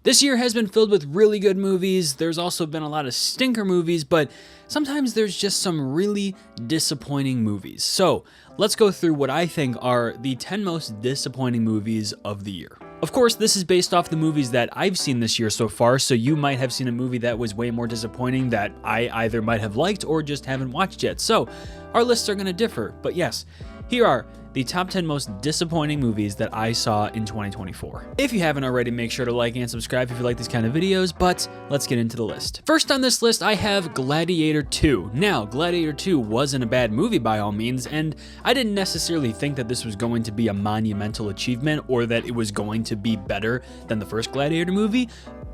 This year has been filled with really good movies. There's also been a lot of stinker movies, but sometimes there's just some really disappointing movies. So let's go through what I think are the 10 most disappointing movies of the year. Of course, this is based off the movies that I've seen this year so far, so you might have seen a movie that was way more disappointing that I either might have liked or just haven't watched yet. So our lists are going to differ, but yes, here are the top 10 most disappointing movies that I saw in 2024. If you haven't already, make sure to like and subscribe if you like these kind of videos, but let's get into the list. First on this list, I have Gladiator 2. Now, Gladiator 2 wasn't a bad movie by all means, and I didn't necessarily think that this was going to be a monumental achievement or that it was going to be better than the first Gladiator movie,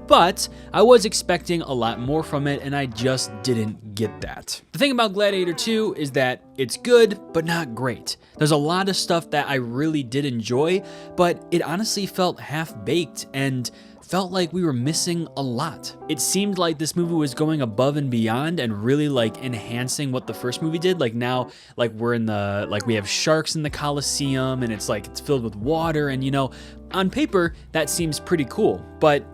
but I was expecting a lot more from it, and I just didn't get that. The thing about Gladiator 2 is that it's good, but not great. There's a lot of stuff that I really did enjoy, but it honestly felt half-baked and felt like we were missing a lot. It seemed like this movie was going above and beyond and really like enhancing what the first movie did. Like now, like we have sharks in the Colosseum and it's filled with water, and you know, on paper that seems pretty cool, but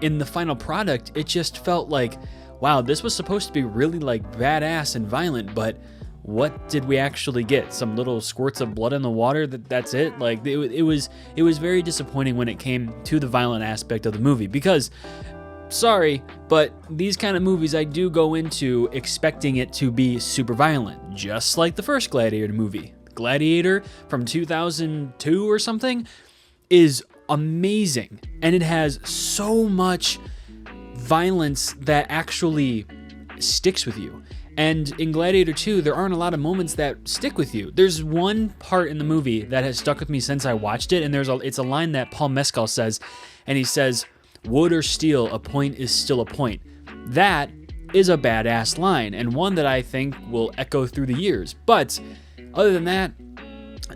in the final product, it just felt like, wow, this was supposed to be really like badass and violent, but what did we actually get? Some little squirts of blood in the water, that's it? Like it was very disappointing when it came to the violent aspect of the movie, because sorry, but these kind of movies I do go into expecting it to be super violent, just like the first Gladiator movie. Gladiator from 2002 or something is amazing, and it has so much violence that actually sticks with you. And in Gladiator 2, there aren't a lot of moments that stick with you. There's one part in the movie that has stuck with me since I watched it, and it's a line that Paul Mescal says, and he says, "Wood or steel, a point is still a point." That is a badass line, and one that I think will echo through the years. But other than that,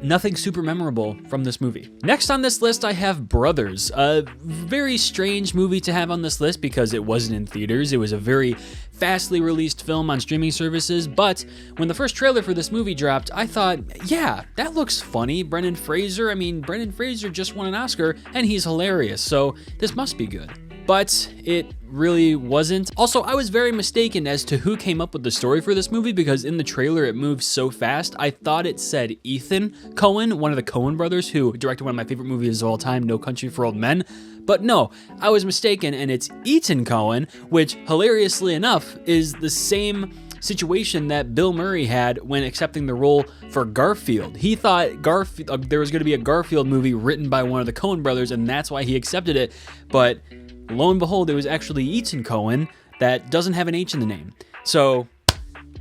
nothing super memorable from this movie. Next on this list, I have Brothers, a very strange movie to have on this list because it wasn't in theaters. It was a very fastly released film on streaming services, but when the first trailer for this movie dropped, I thought, yeah, that looks funny. Brendan Fraser just won an Oscar, and he's hilarious, so this must be good. But it really wasn't. Also, I was very mistaken as to who came up with the story for this movie, because in the trailer it moves so fast. I thought it said Ethan Coen, one of the Coen brothers, who directed one of my favorite movies of all time, No Country for Old Men. But no, I was mistaken, and it's Etan Coen, which hilariously enough is the same situation that Bill Murray had when accepting the role for Garfield. He thought there was going to be a Garfield movie written by one of the Coen brothers, and that's why he accepted it. But lo and behold, it was actually Etan Coen that doesn't have an H in the name. So,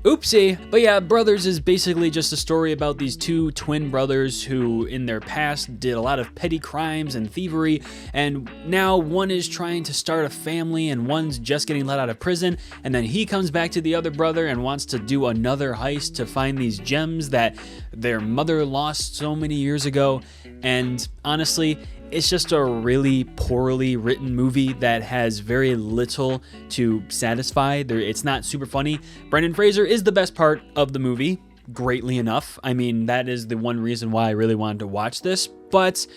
oopsie. But yeah, Brothers is basically just a story about these two twin brothers who in their past did a lot of petty crimes and thievery, and now one is trying to start a family and one's just getting let out of prison, and then he comes back to the other brother and wants to do another heist to find these gems that their mother lost so many years ago. And honestly, it's just a really poorly written movie that has very little to satisfy. It's not super funny. Brendan Fraser is the best part of the movie, greatly enough. I mean, that is the one reason why I really wanted to watch this. But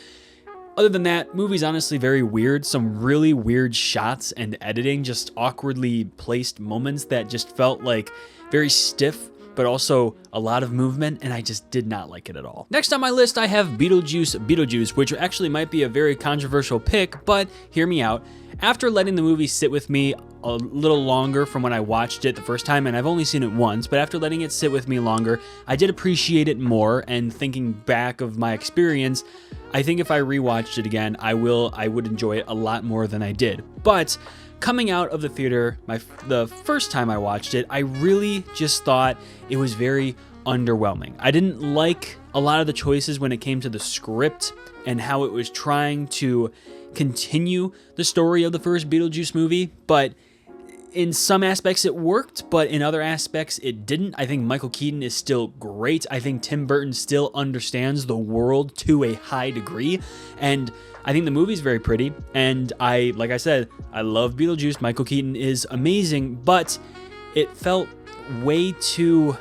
other than that, movie's honestly very weird. Some really weird shots and editing, just awkwardly placed moments that just felt like very stiff, but also a lot of movement, and I just did not like it at all. Next on my list, I have Beetlejuice, which actually might be a very controversial pick, but hear me out. After letting the movie sit with me a little longer from when I watched it the first time, and I've only seen it once, but after letting it sit with me longer, I did appreciate it more, and thinking back of my experience, I think if I rewatched it again, I would enjoy it a lot more than I did. But coming out of the theater, the first time I watched it, I really just thought it was very underwhelming. I didn't like a lot of the choices when it came to the script and how it was trying to continue the story of the first Beetlejuice movie, but in some aspects it worked, but in other aspects it didn't. I think Michael Keaton is still great. I think Tim Burton still understands the world to a high degree, and I think the movie's very pretty, and like I said, I love Beetlejuice. Michael Keaton is amazing, but it felt way too...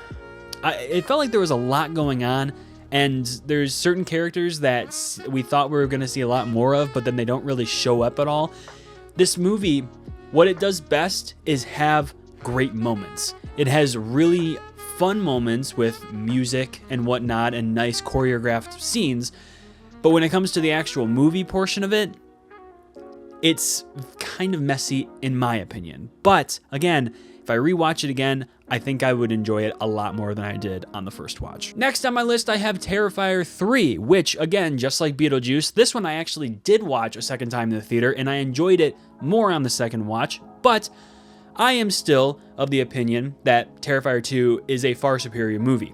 it felt like there was a lot going on, and there's certain characters that we thought we were going to see a lot more of, but then they don't really show up at all. this movie, what it does best is have great moments. It has really fun moments with music and whatnot and nice choreographed scenes. But when it comes to the actual movie portion of it, it's kind of messy in my opinion. But again, if I rewatch it again, I think I would enjoy it a lot more than I did on the first watch. Next on my list, I have Terrifier 3, which again, just like Beetlejuice, this one I actually did watch a second time in the theater and I enjoyed it more on the second watch, but I am still of the opinion that Terrifier 2 is a far superior movie.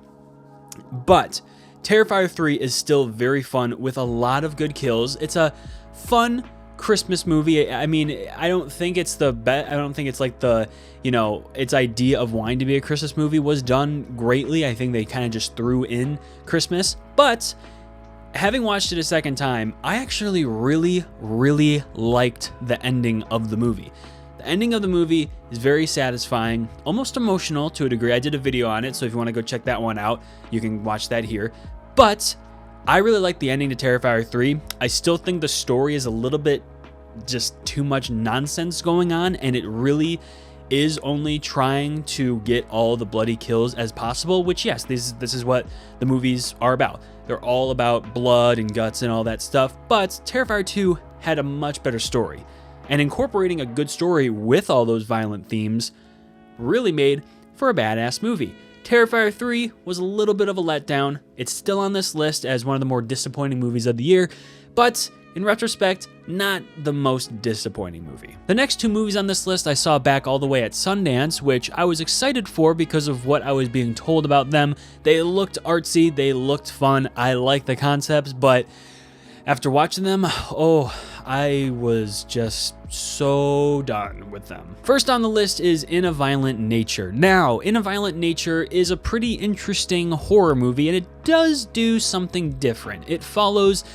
But Terrifier 3 is still very fun with a lot of good kills. It's a fun Christmas movie. I mean, I don't think it's the best. I don't think it's like the, its idea of wanting to be a Christmas movie was done greatly. I think they kind of just threw in Christmas. But having watched it a second time, I actually really, really liked the ending of the movie. The ending of the movie is very satisfying, almost emotional to a degree. I did a video on it, so if you want to go check that one out, you can watch that here. But I really like the ending to Terrifier 3. I still think the story is a little bit just too much nonsense going on, and it really is only trying to get all the bloody kills as possible, which yes, this is what the movies are about. They're all about blood and guts and all that stuff, but Terrifier 2 had a much better story. And incorporating a good story with all those violent themes really made for a badass movie. Terrifier 3 was a little bit of a letdown. It's still on this list as one of the more disappointing movies of the year, but in retrospect, not the most disappointing movie. The next two movies on this list I saw back all the way at Sundance, which I was excited for because of what I was being told about them. They looked artsy, they looked fun, I liked the concepts, but after watching them, I was just so done with them. First on the list is In a Violent Nature. Now, In a Violent Nature is a pretty interesting horror movie, and it does do something different. It follows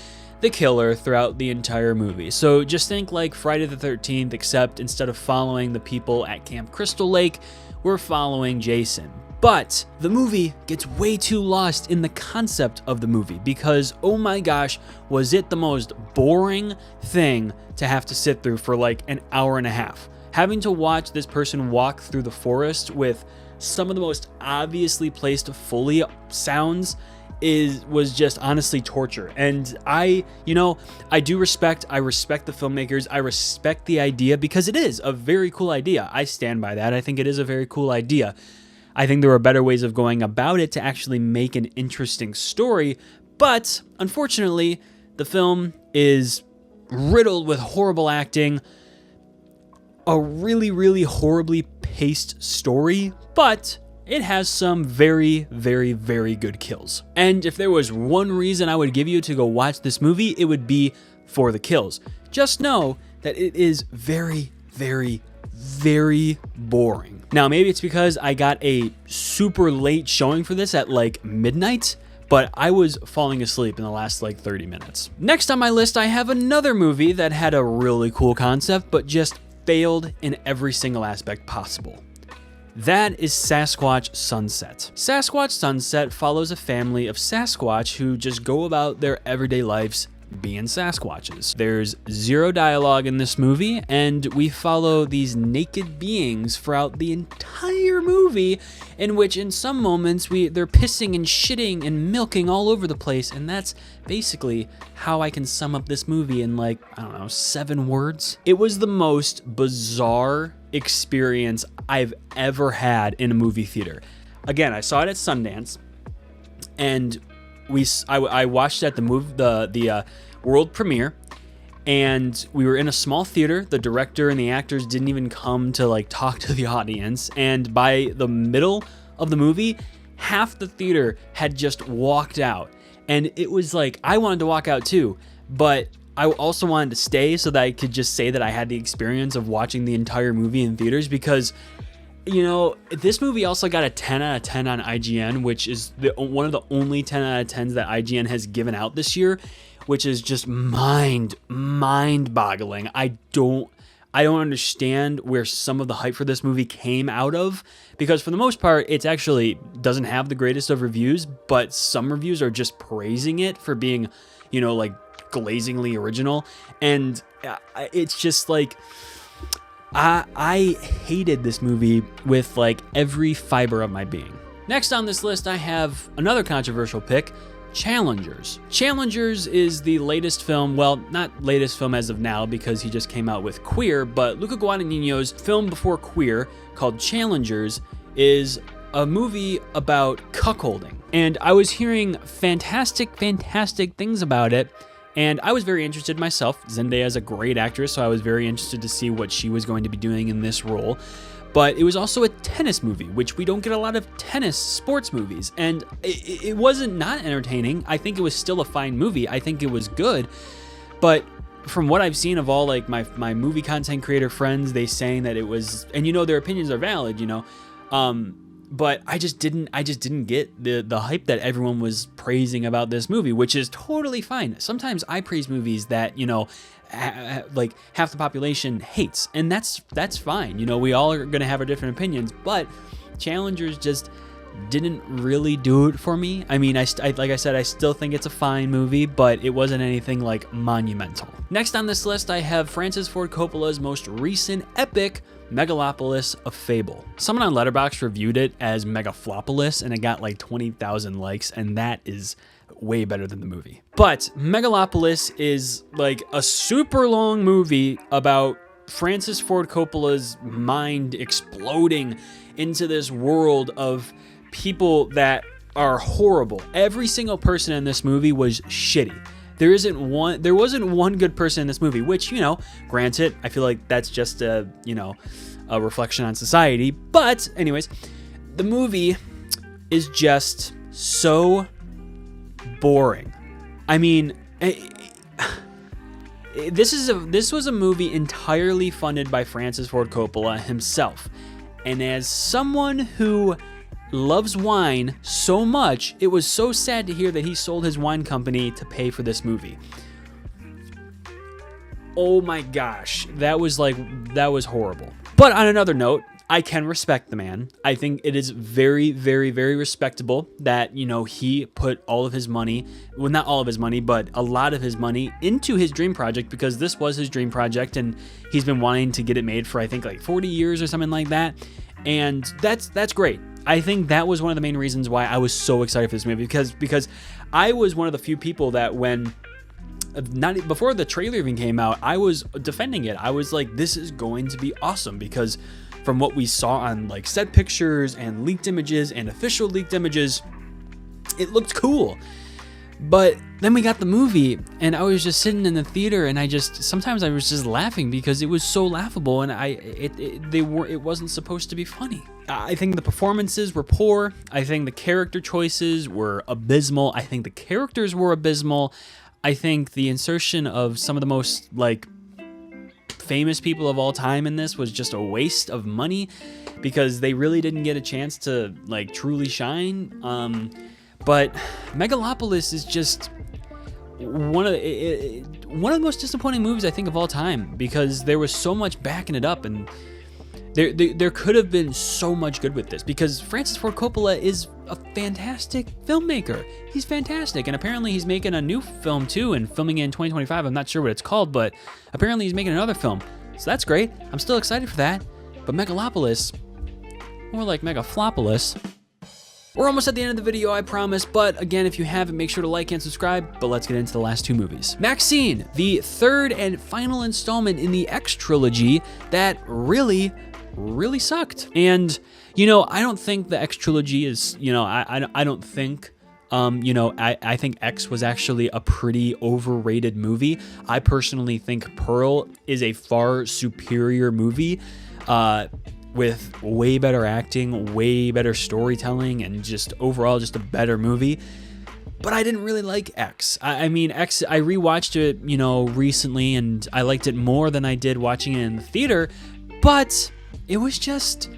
the killer throughout the entire movie. So just think like Friday the 13th, except instead of following the people at Camp Crystal Lake, we're following Jason. But the movie gets way too lost in the concept of the movie because, oh my gosh, was it the most boring thing to have to sit through for like an hour and a half. Having to watch this person walk through the forest with some of the most obviously placed Foley sounds was just honestly torture. And I respect the filmmakers. I respect the idea because it is a very cool idea. I stand by that. I think it is a very cool idea. I think there are better ways of going about it to actually make an interesting story, but unfortunately, the film is riddled with horrible acting, a really, really horribly paced story, but it has some very, very, very good kills. And if there was one reason I would give you to go watch this movie, it would be for the kills. Just know that it is very, very, very boring. Now, maybe it's because I got a super late showing for this at like midnight, but I was falling asleep in the last like 30 minutes. Next on my list, I have another movie that had a really cool concept, but just failed in every single aspect possible. That is Sasquatch Sunset. Sasquatch Sunset follows a family of Sasquatch who just go about their everyday lives being Sasquatches. There's zero dialogue in this movie, and we follow these naked beings throughout the entire movie, in which in some moments they're pissing and shitting and milking all over the place, and that's basically how I can sum up this movie in 7 words. It was the most bizarre experience I've ever had in a movie theater. Again, I saw it at Sundance, and I watched it at the world premiere, and we were in a small theater. The director and the actors didn't even come to talk to the audience, and by the middle of the movie, half the theater had just walked out, and it was I wanted to walk out too, but I also wanted to stay so that I could just say that I had the experience of watching the entire movie in theaters, because this movie also got a 10 out of 10 on IGN, which is one of the only 10 out of 10s that IGN has given out this year, which is just mind-boggling. I don't understand where some of the hype for this movie came out of, because for the most part, it actually doesn't have the greatest of reviews, but some reviews are just praising it for being, glazingly original. And it's just like, I hated this movie with like every fiber of my being. Next on this list, I have another controversial pick, Challengers. Challengers is the latest film, well, not latest film as of now because he just came out with Queer, but Luca Guadagnino's film before Queer called Challengers is a movie about cuckolding. And I was hearing fantastic things about it, and I was very interested myself. Zendaya is a great actress, so I was very interested to see what she was going to be doing in this role. But it was also a tennis movie, which we don't get a lot of tennis sports movies. And it wasn't not entertaining. I think it was still a fine movie. I think it was good. But from what I've seen of all like my movie content creator friends, they saying that it was, and you know, their opinions are valid, you know. But I just didn't get the hype that everyone was praising about this movie, which is totally fine. Sometimes I praise movies that, you know, like half the population hates, and that's fine. You know, we all are gonna have our different opinions, but Challengers just didn't really do it for me. I mean, I like I said, I still think it's a fine movie, but it wasn't anything like monumental. Next on this list, I have Francis Ford Coppola's most recent epic, Megalopolis: A Fable. Someone on Letterboxd reviewed it as Megaflopolis, and it got like 20,000 likes, and that is way better than the movie. But Megalopolis is like a super long movie about Francis Ford Coppola's mind exploding into this world of people that are horrible. Every single person in this movie was shitty. There wasn't one good person in this movie, which, you know, granted, I feel like that's just a reflection on society. But anyways, the movie is just so boring. I mean, this was a movie entirely funded by Francis Ford Coppola himself. And as someone who loves wine so much, it was so sad to hear that he sold his wine company to pay for this movie. Oh my gosh, that was horrible. But on another note, I can respect the man. I think it is very respectable that, you know, he put all of his money, well, not all of his money, but a lot of his money into his dream project, because this was his dream project and he's been wanting to get it made for, I think, like 40 years or something like that. And that's great. I think that was one of the main reasons why I was so excited for this movie, because I was one of the few people that before the trailer even came out, I was defending it. I was like, this is going to be awesome, because from what we saw on like set pictures and leaked images and official leaked images, it looked cool. But then we got the movie, and I was just sitting in the theater, and sometimes I was just laughing because it was so laughable, and it wasn't supposed to be funny. I think the performances were poor. I think the character choices were abysmal. I think the characters were abysmal. I think the insertion of some of the most like famous people of all time in this was just a waste of money, because they really didn't get a chance to like truly shine. But Megalopolis is just one of the most disappointing movies I think of all time, because there was so much backing it up, and there could have been so much good with this, because Francis Ford Coppola is a fantastic filmmaker. He's fantastic, and apparently he's making a new film too, and filming it in 2025. I'm not sure what it's called, but apparently he's making another film, so that's great. I'm still excited for that. But Megalopolis, more like Megaflopolis. We're almost at the end of the video, I promise, but again, if you haven't, make sure to like and subscribe. But let's get into the last two movies. Maxine, the third and final installment in the X trilogy that really sucked. And, you know, I don't think the X trilogy is, you know, I don't think, I think X was actually a pretty overrated movie. I personally think Pearl is a far superior movie, with way better acting, way better storytelling, and just overall just a better movie. But I didn't really like X. I mean, X, I rewatched it, you know, recently, and I liked it more than I did watching it in the theater, but it was just,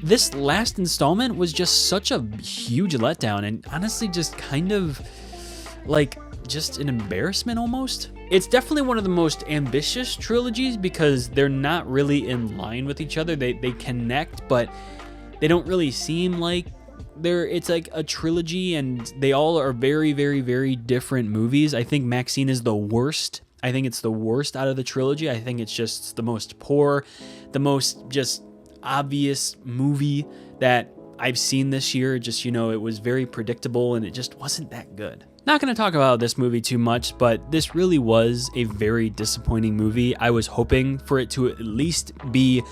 this last installment was just such a huge letdown, and honestly just kind of like just an embarrassment almost. It's definitely one of the most ambitious trilogies, because they're not really in line with each other. They connect, but they don't really seem like it's like a trilogy, and they all are very, very, very different movies. I think Maxine is the worst. I think it's the worst out of the trilogy. I think it's just the most poor, the most just obvious movie that I've seen this year. Just, it was very predictable and it just wasn't that good. Not going to talk about this movie too much, but this really was a very disappointing movie. I was hoping for it to at least be,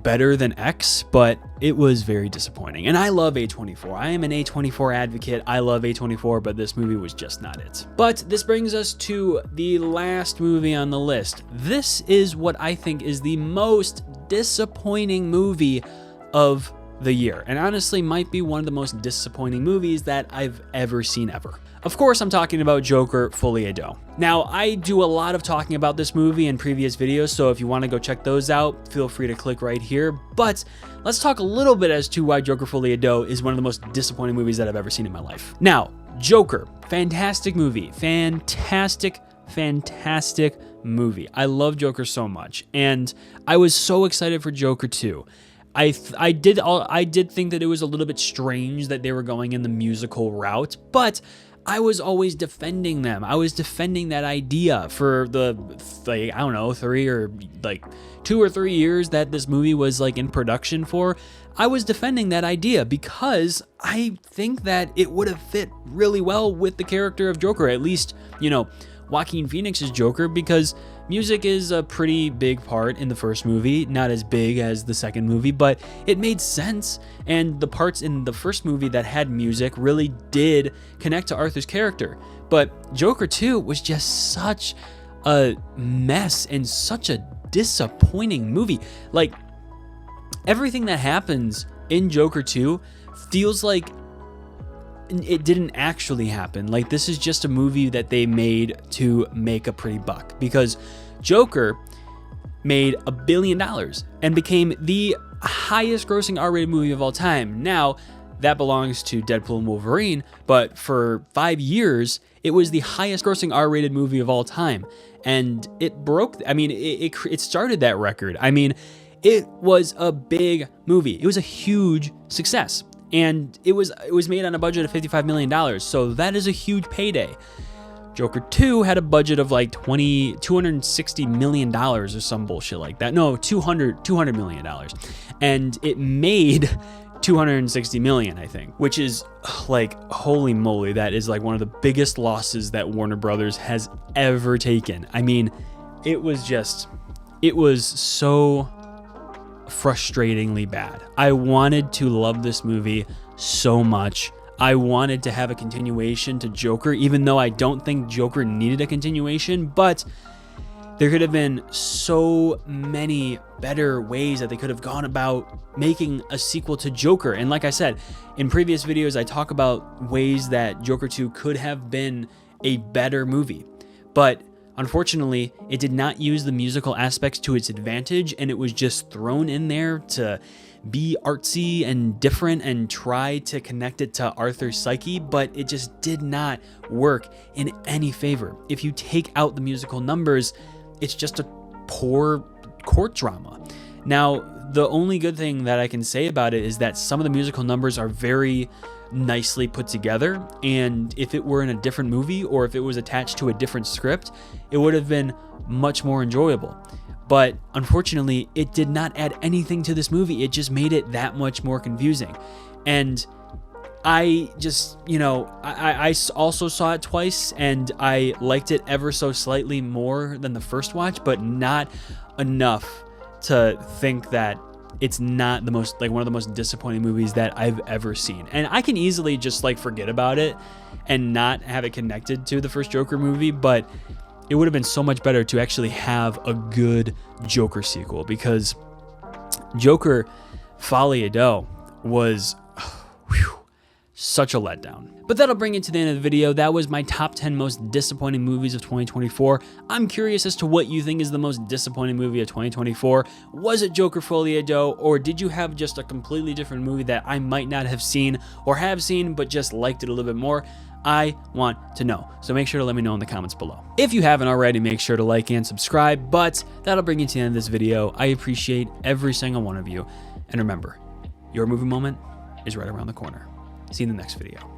better than X, but it was very disappointing. And I love A24. I am an A24 advocate. I love A24, but this movie was just not it. But this brings us to the last movie on the list. This is what I think is the most disappointing movie of the year, and honestly might be one of the most disappointing movies that I've ever seen ever. Of course, I'm talking about Joker Folie à Deux. Now, I do a lot of talking about this movie in previous videos, so if you want to go check those out, feel free to click right here. But let's talk a little bit as to why Joker Folie à Deux is one of the most disappointing movies that I've ever seen in my life. Now, Joker, fantastic movie, fantastic movie. I love Joker so much, and I was so excited for Joker 2. I did think that it was a little bit strange that they were going in the musical route, but I was always defending them. I was defending that idea for the, 2 or 3 years that this movie was in production for. I was defending that idea because I think that it would have fit really well with the character of Joker, at least, Joaquin Phoenix's Joker, because music is a pretty big part in the first movie, not as big as the second movie, but it made sense. And the parts in the first movie that had music really did connect to Arthur's character. But Joker 2 was just such a mess and such a disappointing movie. Everything that happens in Joker 2 feels like it didn't actually happen. This is just a movie that they made to make a pretty buck, because Joker made $1 billion and became the highest grossing R-rated movie of all time. Now, that belongs to Deadpool and Wolverine, but for 5 years, it was the highest grossing R-rated movie of all time. And it broke, it started that record. It was a big movie. It was a huge success. And it was made on a budget of $55 million, so that is a huge payday. Joker 2 had a budget of $260 million or some bullshit like that. No, $200 million. And it made $260 million, I think, which is holy moly, that is one of the biggest losses that Warner Brothers has ever taken. It was so frustratingly bad. I wanted to love this movie so much. I wanted to have a continuation to Joker, even though I don't think Joker needed a continuation, but there could have been so many better ways that they could have gone about making a sequel to Joker. And like I said, in previous videos, I talk about ways that Joker 2 could have been a better movie, but unfortunately, it did not use the musical aspects to its advantage, and it was just thrown in there to be artsy and different and try to connect it to Arthur's psyche, but it just did not work in any favor. If you take out the musical numbers, it's just a poor court drama. Now, the only good thing that I can say about it is that some of the musical numbers are very nicely put together, and if it were in a different movie or if it was attached to a different script, it would have been much more enjoyable. But unfortunately, it did not add anything to this movie. It just made it that much more confusing. And I just, I also saw it twice, and I liked it ever so slightly more than the first watch, but not enough to think that it's not the most, one of the most disappointing movies that I've ever seen. And I can easily just forget about it and not have it connected to the first Joker movie, but it would have been so much better to actually have a good Joker sequel, because Joker Folie à Deux was such a letdown. But that'll bring it to the end of the video. That was my top 10 most disappointing movies of 2024. I'm curious as to what you think is the most disappointing movie of 2024. Was it Joker Folie à Deux, or did you have just a completely different movie that I might not have seen or have seen but just liked it a little bit more? I want to know. So make sure to let me know in the comments below. If you haven't already, make sure to like and subscribe, but that'll bring you to the end of this video. I appreciate every single one of you. And remember, your movie moment is right around the corner. See you in the next video.